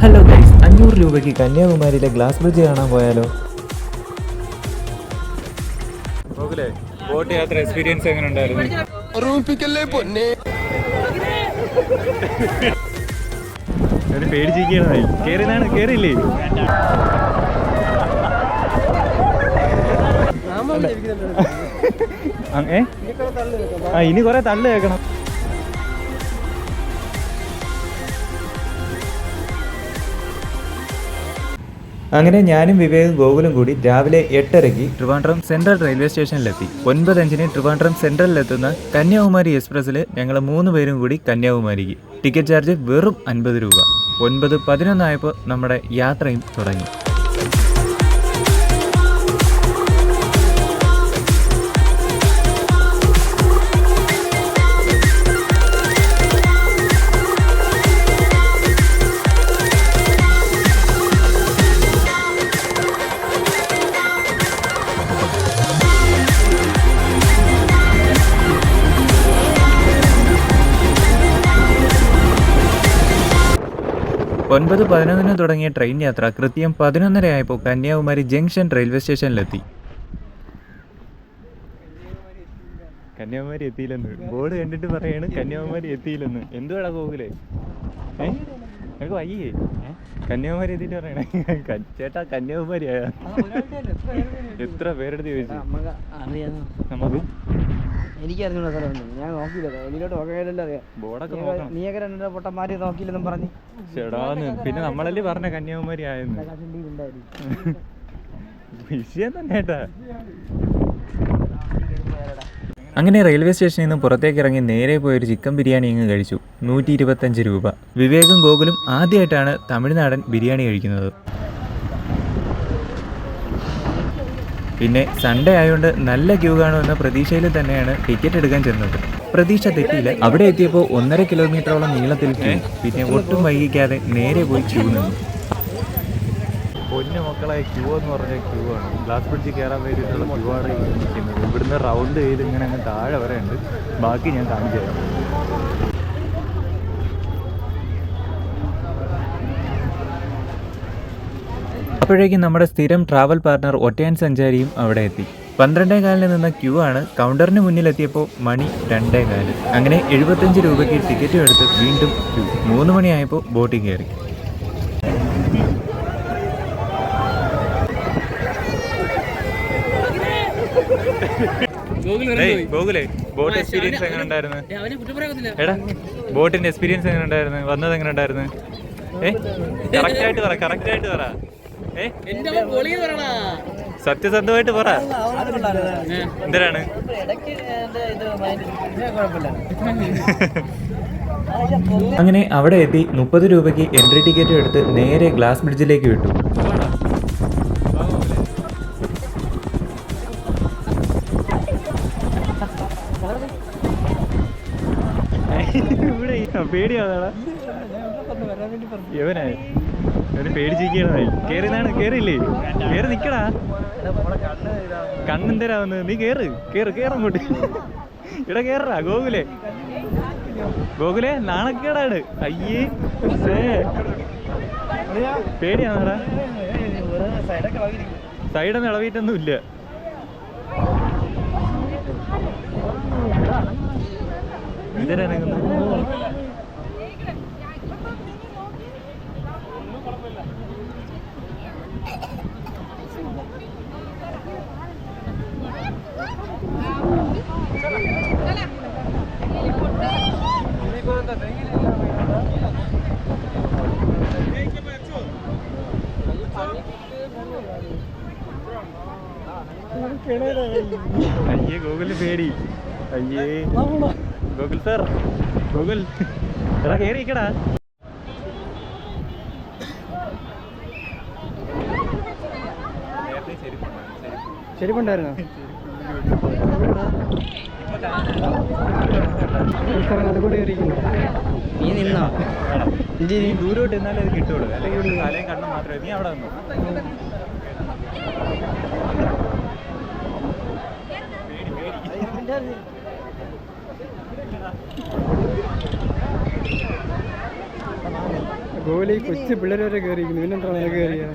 Hello guys, 500 രൂപയ്ക്ക് കന്യാകുമാരിയിലെ glass bridge കാണാൻ പോയാലോ? ബോട്ട് യാത്ര എക്സ്പീരിയൻസ് എങ്ങനെ ഉണ്ടായിരുന്നു? പേടിച്ചിരിക്കണായി കേറിയതാണ്, കേറിയില്ലേ? ഇനി കൊറേ തള്ളു കേൾക്കണം. അങ്ങനെ ഞാനും വിവേകും ഗോകുലും കൂടി രാവിലെ 8:30-ക്ക് ട്രിവാൻഡ്രം സെൻട്രൽ റെയിൽവേ സ്റ്റേഷനിലെത്തി. 9:05-ന് ട്രിവാൻഡ്രം സെൻട്രലിലെത്തുന്ന കന്യാകുമാരി എക്സ്പ്രസ്സിൽ ഞങ്ങൾ 3 പേരും കൂടി കന്യാകുമാരിക്ക്. ടിക്കറ്റ് ചാർജ് വെറും 50 രൂപ. 9:11 ആയപ്പോൾ നമ്മുടെ യാത്രയും തുടങ്ങി. ഒൻപത് 11-ന് തുടങ്ങിയ ട്രെയിൻ യാത്ര കൃത്യം 11:30 ആയപ്പോൾ കന്യാകുമാരി ജംഗ്ഷൻ റെയിൽവേ സ്റ്റേഷനിലെത്തി. കന്യാകുമാരി എത്തിയില്ലെന്ന് ബോർഡ് കണ്ടിട്ട് പറയാണ് കന്യാകുമാരി എത്തിയില്ലെന്ന്. എന്തുവാടാ ഗോകുലേ? എനിക്ക് വയ്യേ കന്യാകുമാരി എത്തിയിട്ട് പറയണേ ചേട്ടാ കന്യാകുമാരി ആയാ? എത്ര പേരെടുത്ത് ചോദിച്ചു നമുക്ക്? എനിക്കറിഞ്ഞൂടാ സ്ഥലം, ഞാൻ നോക്കിയില്ല. ഇതിലോട്ട് നോക്കാനല്ലേ അറിയാം. ബോർഡൊക്കെ നോക്കണം. നീയൊക്കെ 2 പൊട്ടന്മാര് നോക്കിയില്ലെന്നും പറഞ്ഞ് ചേടാന്ന്. പിന്നെ നമ്മളല്ലേ പറഞ്ഞ കന്യാകുമാരി ആയെന്ന്. വിഷയം തന്നെ ഏട്ടാ. അങ്ങനെ റെയിൽവേ സ്റ്റേഷനിൽ നിന്ന് പുറത്തേക്ക് ഇറങ്ങി നേരെ പോയൊരു ചിക്കൻ ബിരിയാണി ഇങ്ങ് കഴിച്ചു. 125 രൂപ. വിവേകും ഗോകുലും ആദ്യമായിട്ടാണ് തമിഴ്നാടൻ ബിരിയാണി കഴിക്കുന്നത്. പിന്നെ സൺഡേ ആയതുകൊണ്ട് നല്ല ക്യൂ കാണുമെന്ന പ്രതീക്ഷയിൽ തന്നെയാണ് ടിക്കറ്റ് എടുക്കാൻ ചെന്നത്. പ്രതീക്ഷ തെറ്റിയില്ല. അവിടെ എത്തിയപ്പോൾ 1.5 കിലോമീറ്ററോളം നീളത്തിൽ ക്യൂ. പിന്നെ ഒട്ടും വൈകിക്കാതെ നേരെ പോയി ക്യൂ നിന്നു. പൊന്നു മക്കളെ, ക്യൂ എന്ന് പറഞ്ഞ ക്യൂ ആണ്. ഗ്ലാസ് ബ്രിഡ്ജ് കയറാൻ വേണ്ടിയിട്ടുള്ള ക്യൂ ആണ് നിൽക്കുന്നത്. ഇവിടുന്ന് റൗണ്ട് ചെയ്ത് ഇങ്ങനെ അങ്ങ് താഴെ വരെ ഉണ്ട്. ബാക്കി ഞാൻ കാണിച്ചു തരാം. അപ്പോഴേക്കും നമ്മുടെ സ്ഥിരം ട്രാവൽ പാർട്ണർ ഒറ്റയാൻ സഞ്ചാരിയും അവിടെ എത്തി. 12:15-ന് നിന്ന ക്യൂ ആണ്. കൗണ്ടറിന് മുന്നിലെത്തിയപ്പോൾ മണി 2:15. അങ്ങനെ 75 രൂപയ്ക്ക് ടിക്കറ്റും എടുത്ത് വീണ്ടും ക്യൂ. 3 മണിയായപ്പോൾ ബോട്ടിൽ കയറി. ഗോകുലേ, ബോട്ട് എക്സ്പീരിയൻസ് എങ്ങനെ ഉണ്ടായിരുന്നു? എടാ, ബോട്ടിന്റെ എക്സ്പീരിയൻസ് എങ്ങനെ ഉണ്ടായിരുന്നു? വന്നത് എങ്ങനെ ഉണ്ടായിരുന്നു? കറക്റ്റായിട്ട് പറ. സത്യസന്ധമായിട്ട് പറ. എന്തിനാണ്? അങ്ങനെ അവിടെ എത്തി 30 രൂപയ്ക്ക് എൻട്രി ടിക്കറ്റും എടുത്ത് നേരെ ഗ്ലാസ് ബ്രിഡ്ജിലേക്ക് വിട്ടു. പേടിയാണാ യവനെ പേടിച്ചിരിക്കണായി. കേറിയതാണ്, കേറിയില്ലേ? കേറി നിക്കടാ. കണ്ണെന്തരാവുന്നത്? നീ കേറങ്ങോട്ട്. ഇവിടെ കേറാ. ഗോകുലേ നാണക്കേടാണ്. അയ്യേ പേടിയാണാടാ. സൈഡൊന്നും ഇളവിയിട്ടൊന്നും ഇല്ല. ഇതിരനങ്ങുന്നു. അയ്യേ ഗോകുല് പേടി. അയ്യേ ഗോകുൽ സാർ, ഗോകുൽ എടാ കേറിക്കടാ. ശരിപ്പുണ്ടായിരുന്നോ? നീ നിന്നോ? നീ ദൂരോട്ട് എന്നാലേ അത് കിട്ടുള്ളൂ. അല്ലെങ്കിൽ തലയും കണ്ണും മാത്രമേ. നീ അവിടെ നിന്നോ. ഗോലി കൊച്ചു പിള്ളേർ വരെ കയറിയിരിക്കുന്നു പിന്നെന്താ നിനക്ക് കയറിയാ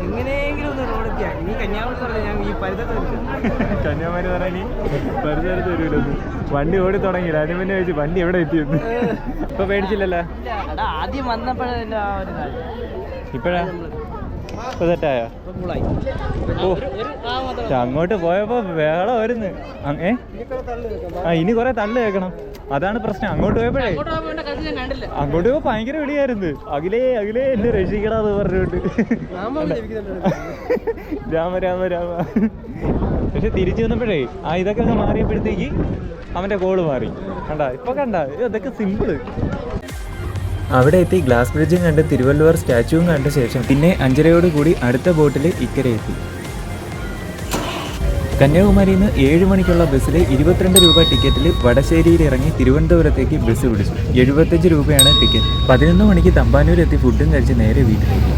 എങ്ങനെയെങ്കിലും ഒന്ന് റോഡെത്തിയാ ഇനി കന്യാകുമാരി പറഞ്ഞ ഞാൻ ഈ പരിസരത്ത് കന്യാകുമാരി പറഞ്ഞാൽ പരിസരത്ത് വരൂലെന്ന് വണ്ടി ഓടി തുടങ്ങിയില്ല അതിന് മുന്നേ ചോദിച്ചു വണ്ടി എവിടെ എത്തിയെന്ന്. ഇപ്പൊ പേടിച്ചില്ലല്ലോ? ആദ്യം വന്നപ്പോഴേ ആ ഒരു ഇപ്പഴാ ഇപ്പൊ തെറ്റായ അങ്ങോട്ട് പോയപ്പോ വേളം വരുന്നു. ഇനി കൊറേ തള്ളു കേൾക്കണം, അതാണ് പ്രശ്നം. അങ്ങോട്ട് പോയപ്പോഴേ അങ്ങോട്ട് പോയപ്പോ ഭയങ്കര വിളിയായിരുന്നു, അഖിലേ അഖിലേ എന്നെ രക്ഷിക്കടാന്ന് പറഞ്ഞിട്ട് രാമ രാമ രാമ. പക്ഷെ തിരിച്ചു വന്നപ്പോഴേ ഇതൊക്കെ അങ്ങ് മാറിയപ്പോഴത്തേക്ക് അവന്റെ കോള് മാറി. കണ്ട ഇപ്പൊ കണ്ട ഇതൊക്കെ സിമ്പിള്. അവിടെ എത്തി ഗ്ലാസ് ബ്രിഡ്ജും കണ്ട് തിരുവള്ളുവർ സ്റ്റാച്ചുവും കണ്ട ശേഷം പിന്നെ 5:30 കൂടി അടുത്ത ബോട്ടിൽ ഇക്കരെ എത്തി. കന്യാകുമാരിയിൽ നിന്ന് 7 മണിക്കുള്ള ബസ്സിൽ 22 രൂപ ടിക്കറ്റിൽ വടശ്ശേരിയിൽ ഇറങ്ങി തിരുവനന്തപുരത്തേക്ക് ബസ് പിടിച്ചു. 75 രൂപയാണ് ടിക്കറ്റ്. 11 മണിക്ക് തമ്പാനൂർ എത്തി ഫുഡും കഴിച്ച് നേരെ വീട്ടിലേക്ക്.